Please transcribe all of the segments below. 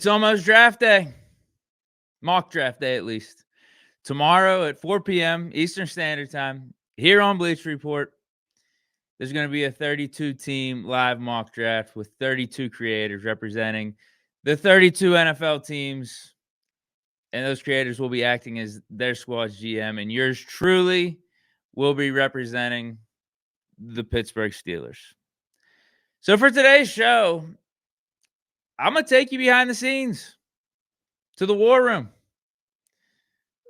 It's almost draft day. Mock draft day, at least. Tomorrow at 4 p.m. Eastern Standard Time, here on Bleach Report, there's going to be a 32-team live mock draft with 32 creators representing the 32 NFL teams. And those creators will be acting as their squad's GM. And yours truly will be representing the Pittsburgh Steelers. So for today's show, I'm going to take you behind the scenes to the war room.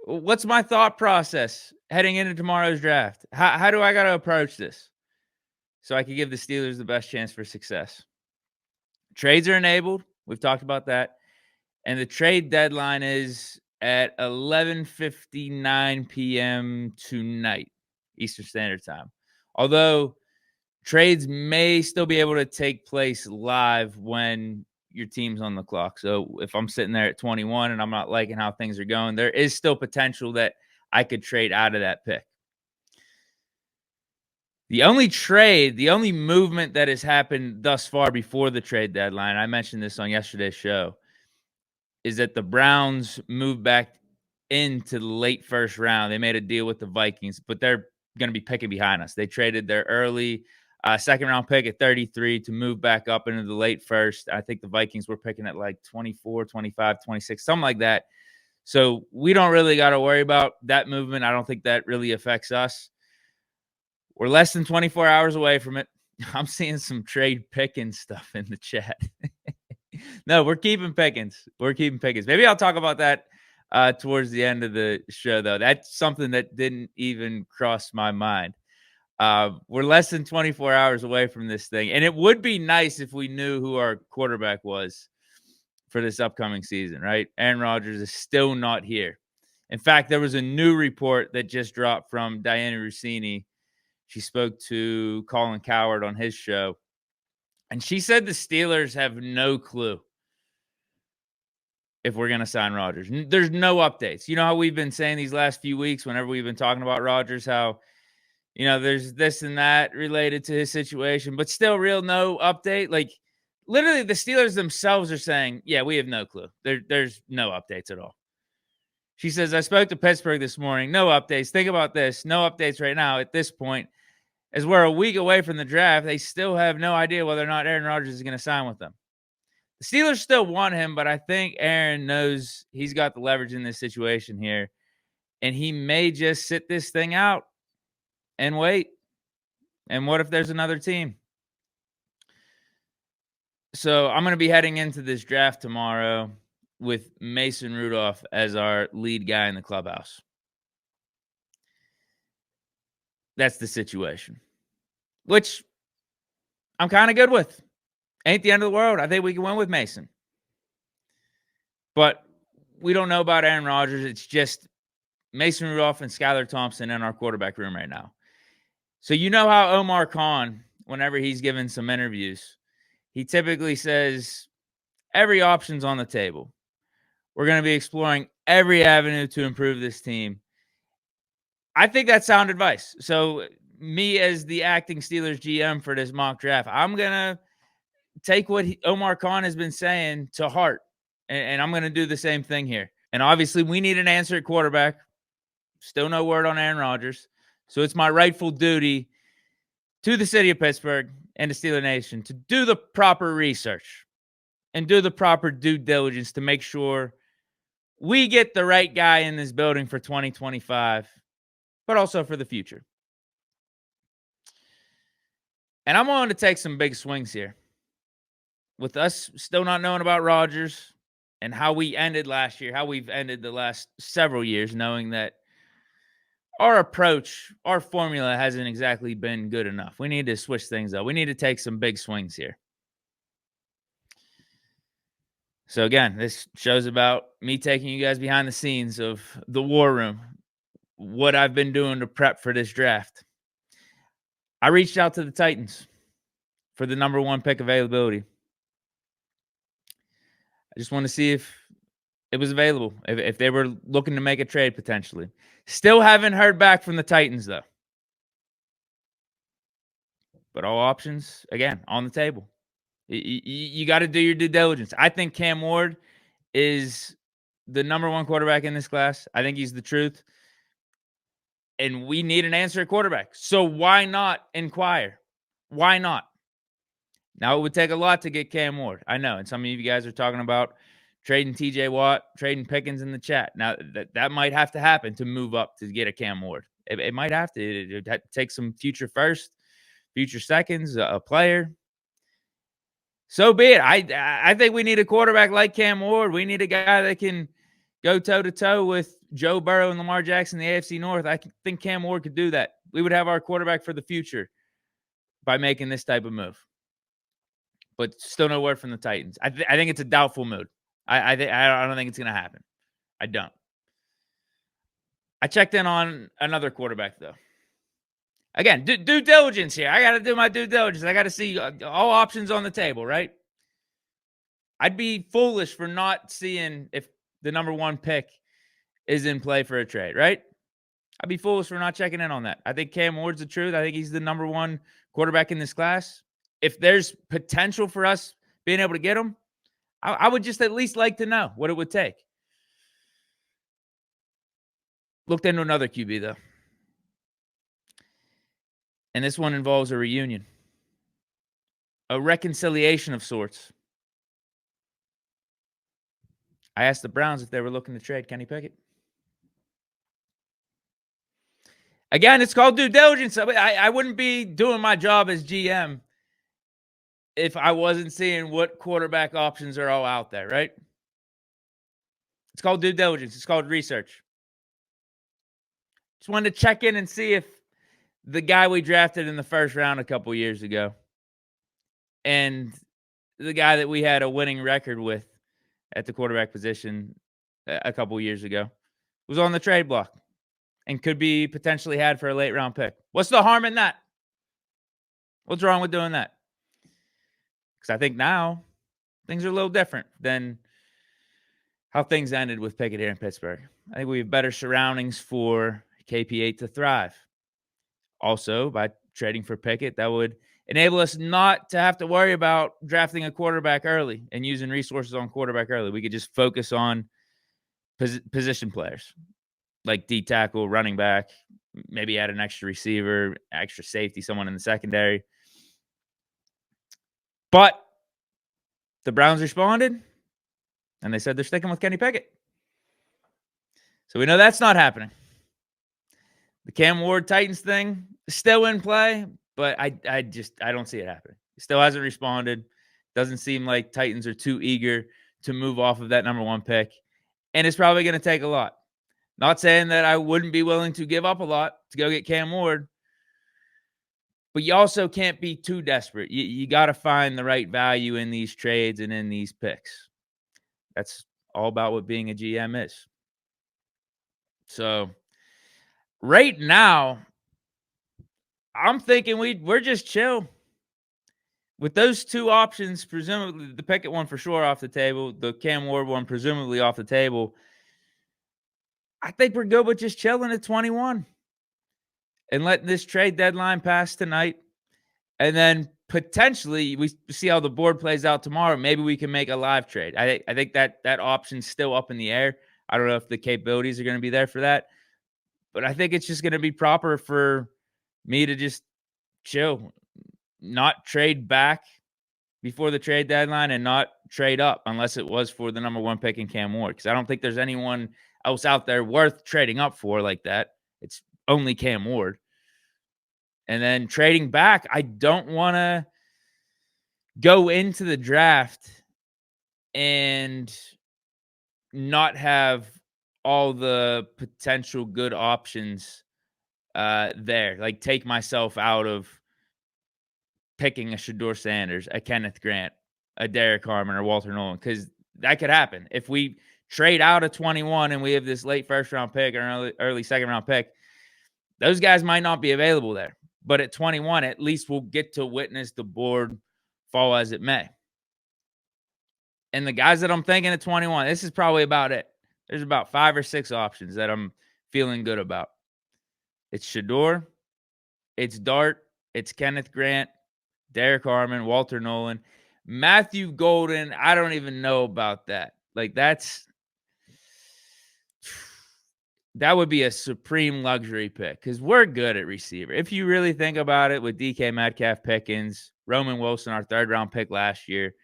What's my thought process heading into tomorrow's draft? How do I got to approach this so I can give the Steelers the best chance for success? Trades are enabled. We've talked about that. And the trade deadline is at 11:59 p.m. tonight, Eastern Standard Time. Although trades may still be able to take place live when your team's on the clock. So if I'm sitting there at 21 and I'm not liking how things are going, there is still potential that I could trade out of that pick. The only movement that has happened thus far before the trade deadline, I mentioned this on yesterday's show, is that the Browns moved back into the late first round. They made a deal with the Vikings, but they're going to be picking behind us. They traded their early second round pick at 33 to move back up into the late first. I think the Vikings were picking at like 24, 25, 26, something like that. So we don't really got to worry about that movement. I don't think that really affects us. We're less than 24 hours away from it. I'm seeing some trade picking stuff in the chat. No, we're keeping Pickens. Maybe I'll talk about that towards the end of the show, though. That's something that didn't even cross my mind. We're less than 24 hours away from this thing. And it would be nice if we knew who our quarterback was for this upcoming season, right? Aaron Rodgers is still not here. In fact, there was a new report that just dropped from Diana Rossini. She spoke to Colin Cowherd on his show. And she said the Steelers have no clue if we're going to sign Rodgers. There's no updates. You know how we've been saying these last few weeks whenever we've been talking about Rodgers, how, you know, there's this and that related to his situation, but still no update. Like, literally the Steelers themselves are saying, yeah, we have no clue. There's no updates at all. She says, I spoke to Pittsburgh this morning. No updates. Think about this. No updates right now at this point. As we're a week away from the draft, they still have no idea whether or not Aaron Rodgers is going to sign with them. The Steelers still want him, but I think Aaron knows he's got the leverage in this situation here, and he may just sit this thing out and wait. And what if there's another team? So I'm going to be heading into this draft tomorrow with Mason Rudolph as our lead guy in the clubhouse. That's the situation, which I'm kind of good with. Ain't the end of the world. I think we can win with Mason. But we don't know about Aaron Rodgers. It's just Mason Rudolph and Skylar Thompson in our quarterback room right now. So you know how Omar Khan, whenever he's given some interviews, he typically says every option's on the table. We're going to be exploring every avenue to improve this team. I think that's sound advice. So me as the acting Steelers GM for this mock draft, I'm going to take what Omar Khan has been saying to heart, and I'm going to do the same thing here. And obviously we need an answer at quarterback. Still no word on Aaron Rodgers. So it's my rightful duty to the city of Pittsburgh and the Steeler Nation to do the proper research and do the proper due diligence to make sure we get the right guy in this building for 2025, but also for the future. And I'm willing to take some big swings here. With us still not knowing about Rodgers and how we ended last year, how we've ended the last several years, knowing that our approach, our formula hasn't exactly been good enough. We need to switch things up. We need to take some big swings here. So again, this show's about me taking you guys behind the scenes of the war room, what I've been doing to prep for this draft. I reached out to the Titans for the number one pick availability. I just want to see if it was available, if they were looking to make a trade potentially. Still haven't heard back from the Titans, though. But all options, again, on the table. You got to do your due diligence. I think Cam Ward is the number one quarterback in this class. I think he's the truth. And we need an answer at quarterback. So why not inquire? Why not? Now, it would take a lot to get Cam Ward. I know. And some of you guys are talking about trading TJ Watt, trading Pickens in the chat. Now, that might have to happen to move up to get a Cam Ward. It might have to. It take some future first, future seconds, a player. So be it. I think we need a quarterback like Cam Ward. We need a guy that can go toe-to-toe with Joe Burrow and Lamar Jackson in the AFC North. I think Cam Ward could do that. We would have our quarterback for the future by making this type of move. But still no word from the Titans. I think it's a doubtful move. I don't think it's going to happen. I don't. I checked in on another quarterback, though. Again, due diligence here. I got to do my due diligence. I got to see all options on the table, right? I'd be foolish for not seeing if the number one pick is in play for a trade, right? I'd be foolish for not checking in on that. I think Cam Ward's the truth. I think he's the number one quarterback in this class. If there's potential for us being able to get him, I would just at least like to know what it would take. Looked into another QB, though. And this one involves a reunion. A reconciliation of sorts. I asked the Browns if they were looking to trade Kenny Pickett. Again, it's called due diligence. I wouldn't be doing my job as GM if I wasn't seeing what quarterback options are all out there, right? It's called due diligence. It's called research. Just wanted to check in and see if the guy we drafted in the first round a couple years ago and the guy that we had a winning record with at the quarterback position a couple years ago was on the trade block and could be potentially had for a late round pick. What's the harm in that? What's wrong with doing that? Because I think now things are a little different than how things ended with Pickett here in Pittsburgh. I think we have better surroundings for KP8 to thrive. Also, by trading for Pickett, that would enable us not to have to worry about drafting a quarterback early and using resources on quarterback early. We could just focus on position players like D tackle, running back, maybe add an extra receiver, extra safety, someone in the secondary. But the Browns responded, and they said they're sticking with Kenny Pickett. So we know that's not happening. The Cam Ward Titans thing is still in play, but I don't see it happening. He still hasn't responded. Doesn't seem like Titans are too eager to move off of that number one pick. And it's probably going to take a lot. Not saying that I wouldn't be willing to give up a lot to go get Cam Ward, but you also can't be too desperate. You got to find the right value in these trades and in these picks. That's all about what being a GM is. So right now, I'm thinking we're just chill. With those two options, presumably the Pickett one for sure off the table, the Cam Ward one presumably off the table, I think we're good with just chilling at 21 and letting this trade deadline pass tonight. And then potentially we see how the board plays out tomorrow. Maybe we can make a live trade. I think that option's still up in the air. I don't know if the capabilities are going to be there for that. But I think it's just going to be proper for me to just chill, not trade back before the trade deadline and not trade up unless it was for the number one pick in Cam Ward. Because I don't think there's anyone else out there worth trading up for like that. It's only Cam Ward. And then trading back, I don't want to go into the draft and not have all the potential good options there. Like take myself out of picking a Shedeur Sanders, a Kenneth Grant, a Derek Harmon, or Walter Nolan, because that could happen. If we trade out of 21 and we have this late first-round pick or early second-round pick, those guys might not be available there. But at 21, at least we'll get to witness the board fall as it may. And the guys that I'm thinking at 21, this is probably about it. There's about 5 or 6 options that I'm feeling good about. It's Shedeur, it's Dart, it's Kenneth Grant, Derek Harmon, Walter Nolan. Matthew Golden, I don't even know about that. Like that would be a supreme luxury pick because we're good at receiver. If you really think about it, with DK Metcalf, Pickens, Roman Wilson, our 3rd-round pick last year,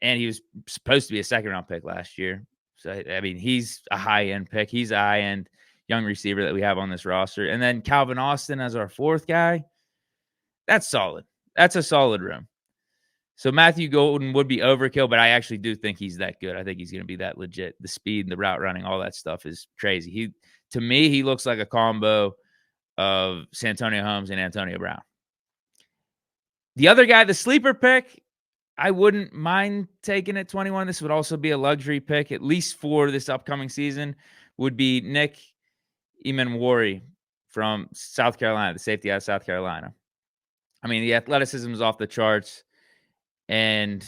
and he was supposed to be a 2nd-round pick last year. So, I mean, he's a high-end pick. He's a high-end young receiver that we have on this roster. And then Calvin Austin as our 4th guy, that's solid. That's a solid room. So Matthew Golden would be overkill, but I actually do think he's that good. I think he's going to be that legit. The speed, the route running, all that stuff is crazy. To me, he looks like a combo of Santonio Holmes and Antonio Brown. The other guy, the sleeper pick, I wouldn't mind taking at 21. This would also be a luxury pick, at least for this upcoming season, would be Nick Emanwari from South Carolina, the safety out of South Carolina. I mean, the athleticism is off the charts. And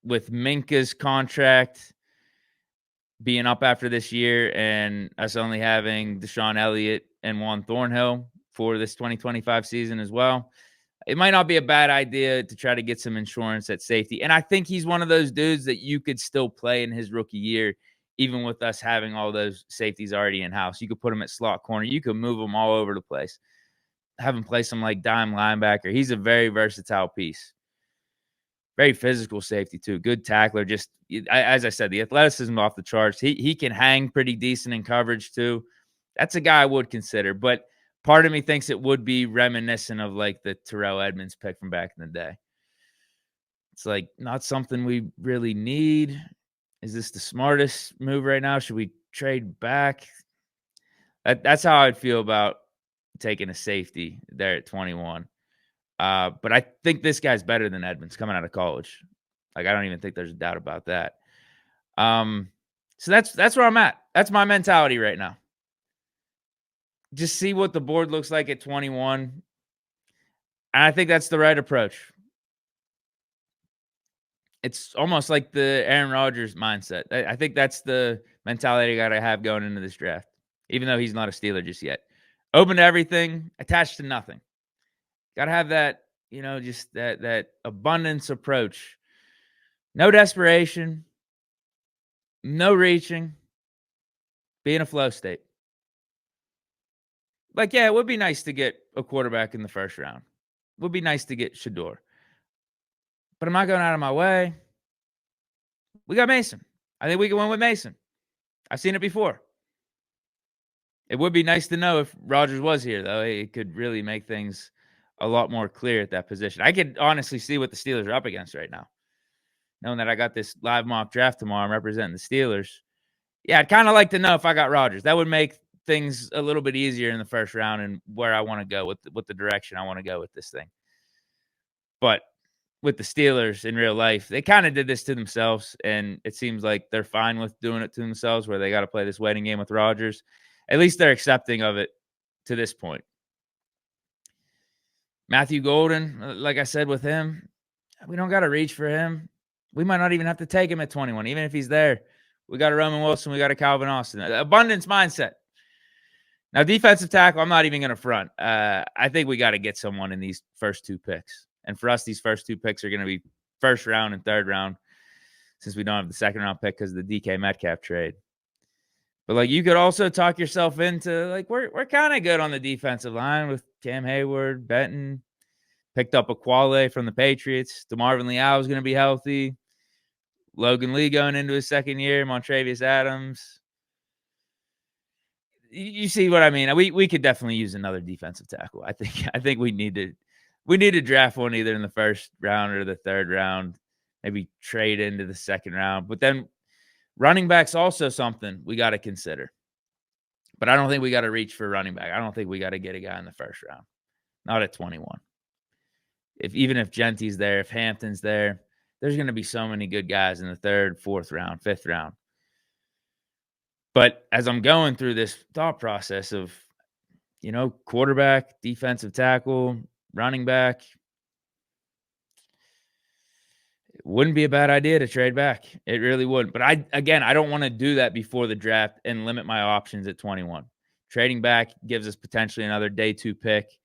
with Minka's contract being up after this year and us only having Deshaun Elliott and Juan Thornhill for this 2025 season as well, it might not be a bad idea to try to get some insurance at safety. And I think he's one of those dudes that you could still play in his rookie year, even with us having all those safeties already in-house. You could put him at slot corner. You could move him all over the place. Have him play some like dime linebacker. He's a very versatile piece. Very physical safety too. Good tackler. Just as I said, the athleticism off the charts. He can hang pretty decent in coverage too. That's a guy I would consider. But part of me thinks it would be reminiscent of like the Terrell Edmonds pick from back in the day. It's like not something we really need. Is this the smartest move right now? Should we trade back? That's how I'd feel about taking a safety there at 21. But I think this guy's better than Edmonds coming out of college. Like, I don't even think there's a doubt about that. So that's where I'm at. That's my mentality right now. Just see what the board looks like at 21. And I think that's the right approach. It's almost like the Aaron Rodgers mindset. I think that's the mentality I got to have going into this draft, even though he's not a Steeler just yet. Open to everything, attached to nothing. Got to have that, just that abundance approach. No desperation, no reaching, be in a flow state. Like, yeah, it would be nice to get a quarterback in the 1st round. It would be nice to get Shedeur. But I'm not going out of my way. We got Mason. I think we can win with Mason. I've seen it before. It would be nice to know if Rodgers was here, though. It could really make things a lot more clear at that position. I could honestly see what the Steelers are up against right now. Knowing that I got this live mock draft tomorrow, I'm representing the Steelers. Yeah, I'd kind of like to know if I got Rodgers. That would make things a little bit easier in the 1st round and where I want to go with the direction I want to go with this thing. But with the Steelers in real life, they kind of did this to themselves, and it seems like they're fine with doing it to themselves where they got to play this waiting game with Rodgers. At least they're accepting of it to this point. Matthew Golden, like I said with him, we don't got to reach for him. We might not even have to take him at 21, even if he's there. We got a Roman Wilson. We got a Calvin Austin. Abundance mindset. Now, defensive tackle, I'm not even going to front. I think we got to get someone in these first 2 picks. And for us, these first 2 picks are going to be 1st round and 3rd round since we don't have the 2nd round pick because of the DK Metcalf trade. But, like, you could also talk yourself into, like, we're kind of good on the defensive line with Cam Hayward, Benton. Picked up a Quale from the Patriots. DeMarvin Leal is going to be healthy. Logan Lee going into his 2nd year. Montravius Adams. You see what I mean? We could definitely use another defensive tackle. I think we need to draft one either in the 1st round or the 3rd round. Maybe trade into the 2nd round. But then running back's also something we got to consider. But I don't think we got to reach for running back. I don't think we got to get a guy in the 1st round. Not at 21. Even if Gentry's there, if Hampton's there, there's going to be so many good guys in the 3rd, 4th round, 5th round. But as I'm going through this thought process of, quarterback, defensive tackle, running back, it wouldn't be a bad idea to trade back. It really wouldn't. But I don't want to do that before the draft and limit my options at 21. Trading back gives us potentially another day 2 pick.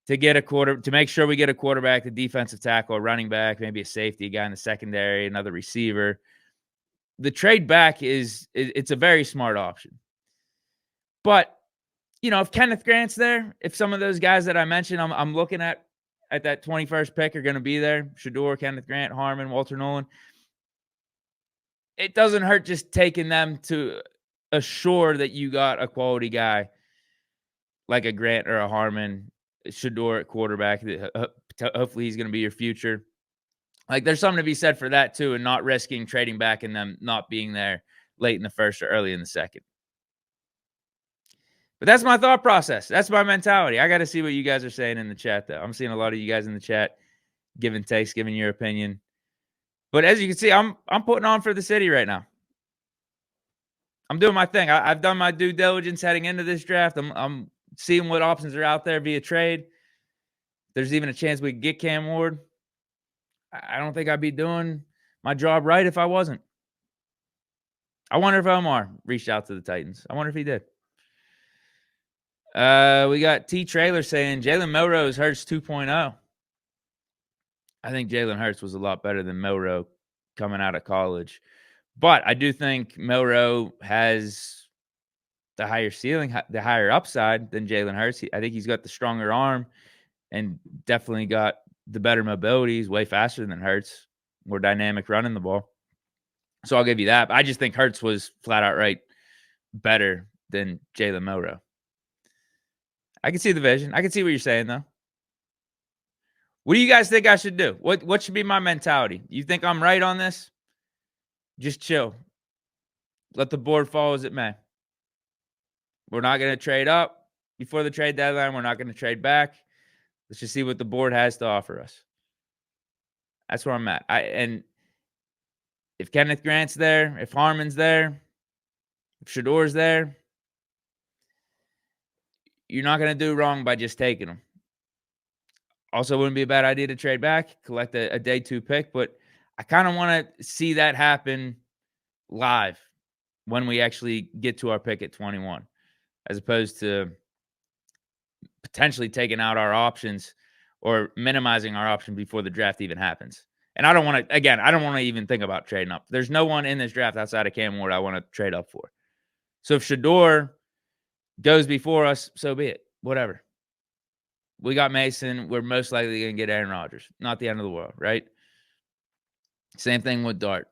To make sure we get a quarterback, a defensive tackle, a running back, maybe a safety, a guy in the secondary, another receiver. the trade back it's a very smart option. But, if Kenneth Grant's there, if some of those guys that I mentioned, I'm looking at that 21st pick are going to be there, Shedeur, Kenneth Grant, Harmon, Walter Nolan, it doesn't hurt just taking them to assure that you got a quality guy like a Grant or a Harmon, Shedeur at quarterback. Hopefully he's going to be your future. Like, there's something to be said for that too, and not risking trading back and them not being there late in the first or early in the second. But that's my thought process. That's my mentality. I got to see what you guys are saying in the chat, though. I'm seeing a lot of you guys in the chat giving takes, giving your opinion. But as you can see, I'm putting on for the city right now. I'm doing my thing. I've done my due diligence heading into this draft. I'm seeing what options are out there via trade. There's even a chance we could get Cam Ward. I don't think I'd be doing my job right if I wasn't. I wonder if Omar reached out to the Titans. I wonder if he did. We got T. Trailer saying Jalen Milroe Hurts 2.0. I think Jalen Hurts was a lot better than Milroe coming out of college. But I do think Milroe has the higher ceiling, the higher upside than Jalen Hurts. I think he's got the stronger arm and definitely got the better mobility. He's way faster than Hurts, more dynamic running the ball. So I'll give you that. But I just think Hurts was flat out right better than Jalen Milroe. I can see the vision. I can see what you're saying, though. What do you guys think I should do? What should be my mentality? You think I'm right on this? Just chill. Let the board fall as it may. We're not going to trade up before the trade deadline. We're not going to trade back. Let's just see what the board has to offer us. That's where I'm at. And if Kenneth Grant's there, if Harmon's there, if Shedeur's there, you're not going to do wrong by just taking them. Also, wouldn't be a bad idea to trade back, collect a day 2 pick, but I kind of want to see that happen live when we actually get to our pick at 21, as opposed to potentially taking out our options or minimizing our options before the draft even happens. And I don't want to even think about trading up. There's no one in this draft outside of Cam Ward I want to trade up for. So if Shedeur goes before us, so be it. Whatever. We got Mason. We're most likely going to get Aaron Rodgers. Not the end of the world, right? Same thing with Dart.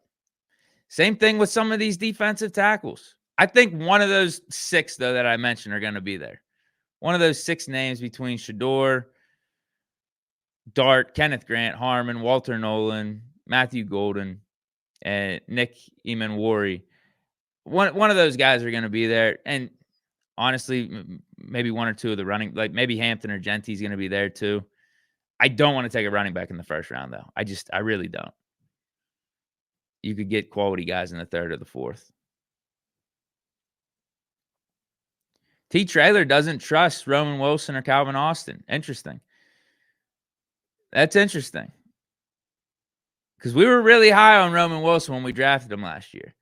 Same thing with some of these defensive tackles. I think one of those 6, though, that I mentioned are going to be there. One of those 6 names between Shedeur, Dart, Kenneth Grant, Harmon, Walter Nolan, Matthew Golden, and Nick Emanwari. One of those guys are going to be there. And honestly, maybe 1 or 2 of the running, like maybe Hampton or Genty is going to be there too. I don't want to take a running back in the first round, though. I really don't. You could get quality guys in the 3rd or the 4th. T. Trailer doesn't trust Roman Wilson or Calvin Austin. Interesting. That's interesting. Because we were really high on Roman Wilson when we drafted him last year.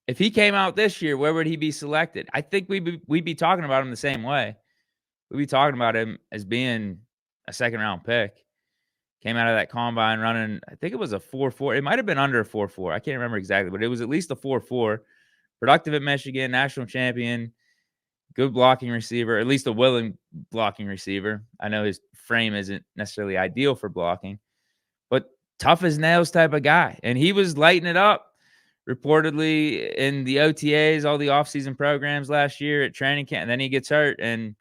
If he came out this year, where would he be selected? I think we'd be talking about him the same way. We'd be talking about him as being a 2nd-round pick. Came out of that combine running, I think it was a 4.4. It might have been under a 4.4. I can't remember exactly, but it was at least a 4.4. Productive at Michigan, national champion, good blocking receiver, at least a willing blocking receiver. I know his frame isn't necessarily ideal for blocking, but tough as nails type of guy. And he was lighting it up reportedly in the OTAs, all the offseason programs last year at training camp. And then he gets hurt, and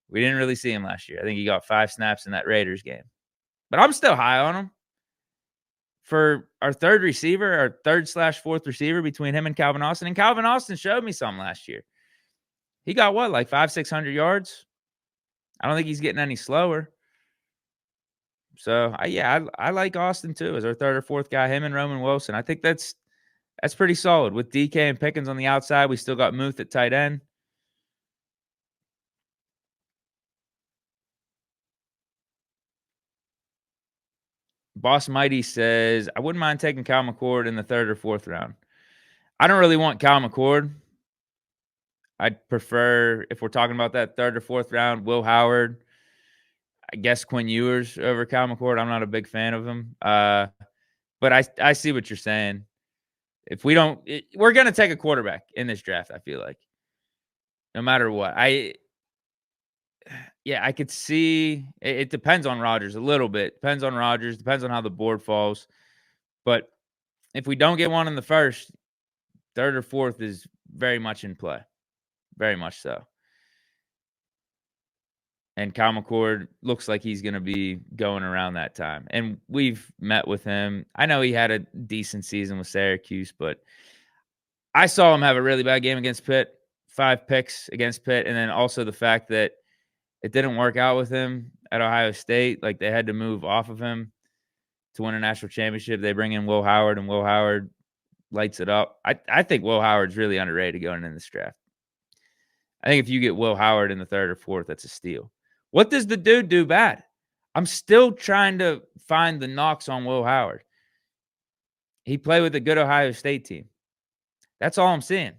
we didn't really see him last year. I think he got 5 snaps in that Raiders game. But I'm still high on him. For our 3rd receiver, our 3rd/4th receiver between him and Calvin Austin. And Calvin Austin showed me something last year. He got what, like 500-600 yards? I don't think he's getting any slower. So, I like Austin too as our 3rd or 4th guy, him and Roman Wilson. I think that's pretty solid. With DK and Pickens on the outside, we still got Muth at tight end. Boss Mighty says, I wouldn't mind taking Cal McCord in the 3rd or 4th round. I don't really want Cal McCord. I'd prefer, if we're talking about that 3rd or 4th round, Will Howard. I guess Quinn Ewers over Cal McCord. I'm not a big fan of him. But I see what you're saying. If we don't, we're going to take a quarterback in this draft, I feel like, no matter what. Yeah, I could see it depends on Rodgers a little bit. Depends on Rodgers, depends on how the board falls. But if we don't get one in the first, third or fourth is very much in play. Very much so. And Kyle McCord looks like he's going to be going around that time. And we've met with him. I know he had a decent season with Syracuse, but I saw him have a really bad game against Pitt, 5 picks against Pitt, and then also the fact that it didn't work out with him at Ohio State. Like, they had to move off of him to win a national championship. They bring in Will Howard, and Will Howard lights it up. I think Will Howard's really underrated going in this draft. I think if you get Will Howard in the third or fourth, that's a steal. What does the dude do bad? I'm still trying to find the knocks on Will Howard. He played with a good Ohio State team. That's all I'm seeing.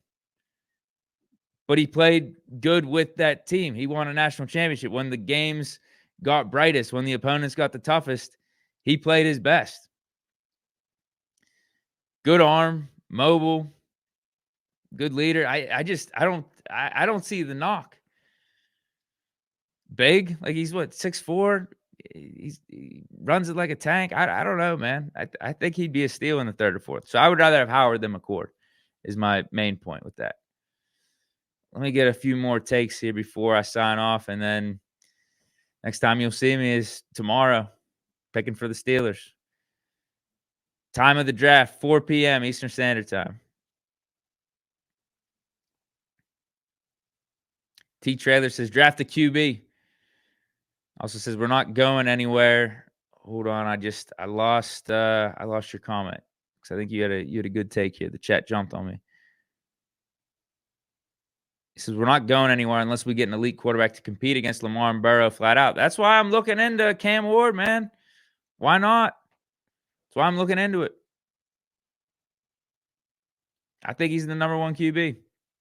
But he played good with that team. He won a national championship. When the games got brightest, when the opponents got the toughest, he played his best. Good arm, mobile, good leader. I don't see the knock. Big, like he's what, 6'4"? He runs it like a tank. I don't know, man. I think he'd be a steal in the third or fourth. So I would rather have Howard than McCord, is my main point with that. Let me get a few more takes here before I sign off, and then next time you'll see me is tomorrow, picking for the Steelers. Time of the draft, 4 p.m. Eastern Standard Time. T. Trailer says, draft a QB. Also says, we're not going anywhere. Hold on, I lost your comment because I think you had a good take here. The chat jumped on me. He says, we're not going anywhere unless we get an elite quarterback to compete against Lamar and Burrow flat out. That's why I'm looking into Cam Ward, man. Why not? That's why I'm looking into it. I think he's the number 1 QB.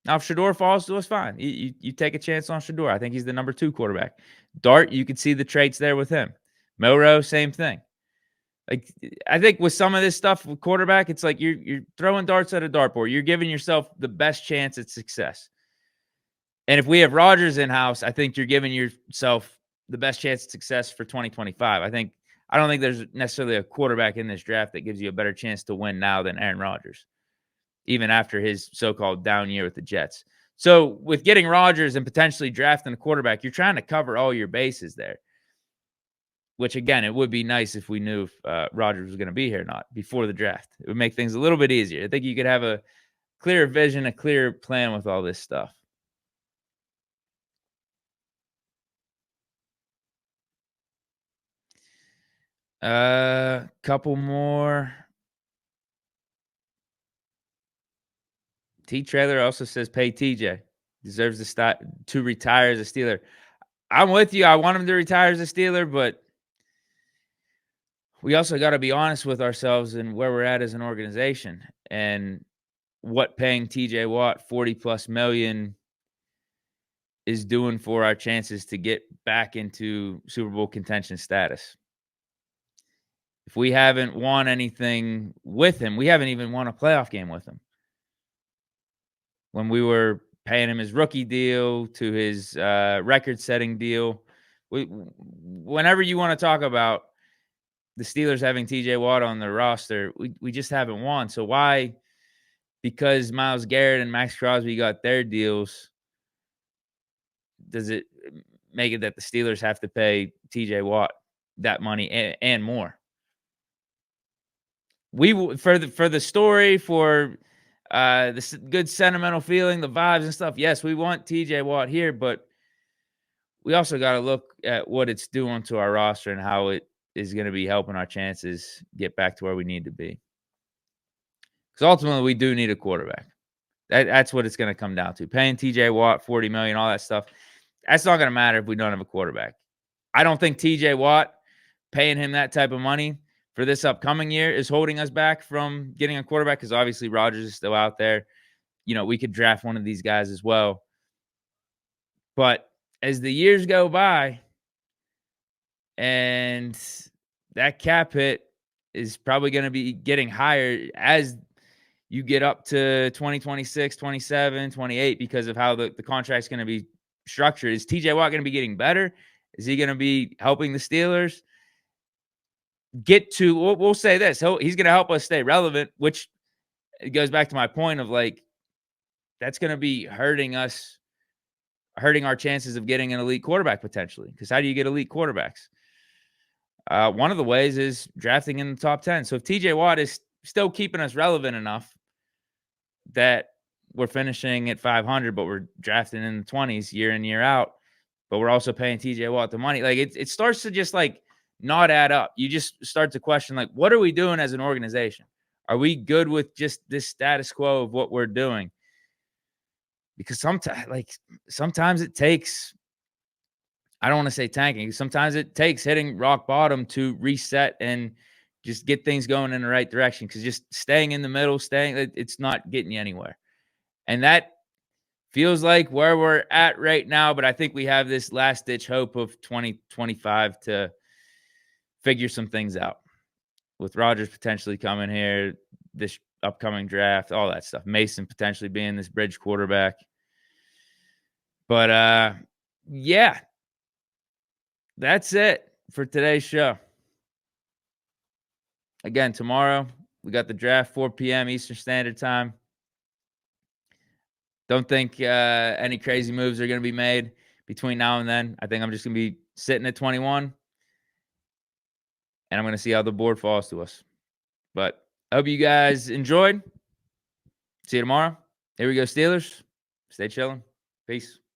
Now, if Shedeur falls to us, fine. You take a chance on Shedeur. I think he's the number 2 quarterback. Dart, you could see the traits there with him. Milrow, same thing. Like, I think with some of this stuff with quarterback, it's like you're throwing darts at a dartboard. You're giving yourself the best chance at success. And if we have Rodgers in-house, I think you're giving yourself the best chance at success for 2025. I don't think there's necessarily a quarterback in this draft that gives you a better chance to win now than Aaron Rodgers, even after his so-called down year with the Jets. So with getting Rodgers and potentially drafting a quarterback, you're trying to cover all your bases there, which, again, it would be nice if we knew if Rodgers was going to be here or not before the draft. It would make things a little bit easier. I think you could have a clearer vision, a clearer plan with all this stuff. Couple more. T. Trailer also says pay TJ. Deserves to retire as a Steeler. I'm with you. I want him to retire as a Steeler, but we also got to be honest with ourselves and where we're at as an organization and what paying TJ Watt 40+ million is doing for our chances to get back into Super Bowl contention status. If we haven't won anything with him, we haven't even won a playoff game with him. When we were paying him his rookie deal to his record-setting deal, whenever you want to talk about the Steelers having TJ Watt on their roster, we just haven't won. So why? Because Myles Garrett and Max Crosby got their deals, does it make it that the Steelers have to pay TJ Watt that money and more? For the story, for the good sentimental feeling, the vibes and stuff, yes, we want TJ Watt here, but we also got to look at what it's doing to our roster and how it is going to be helping our chances get back to where we need to be. Because ultimately, we do need a quarterback. That's what it's going to come down to. Paying TJ Watt $40 million, all that stuff, that's not going to matter if we don't have a quarterback. I don't think TJ Watt, paying him that type of money for this upcoming year, is holding us back from getting a quarterback, because obviously Rodgers is still out there. We could draft one of these guys as well. But as the years go by and that cap hit is probably going to be getting higher as you get up to 2026, 27, 28 because of how the contract's going to be structured. Is TJ Watt going to be getting better? Is he going to be helping the Steelers get to, we'll say this, he's going to help us stay relevant, which it goes back to my point of like, that's going to be hurting us, hurting our chances of getting an elite quarterback potentially. Because how do you get elite quarterbacks? One of the ways is drafting in the top 10. So if TJ Watt is still keeping us relevant enough that we're finishing at 500, but we're drafting in the 20s year in, year out, but we're also paying TJ Watt the money, like it starts to just like not add up. You just start to question, like, what are we doing as an organization? Are we good with just this status quo of what we're doing? Because sometimes it takes, I don't want to say tanking. Sometimes it takes hitting rock bottom to reset and just get things going in the right direction. Because just staying in the middle, it's not getting you anywhere. And that feels like where we're at right now. But I think we have this last ditch hope of 2025 to figure some things out, with Rodgers potentially coming here, this upcoming draft, all that stuff. Mason potentially being this bridge quarterback. But yeah, that's it for today's show. Again, tomorrow we got the draft, 4 p.m. Eastern Standard Time. Don't think any crazy moves are going to be made between now and then. I think I'm just going to be sitting at 21, and I'm going to see how the board falls to us. But I hope you guys enjoyed. See you tomorrow. Here we go, Steelers. Stay chilling. Peace.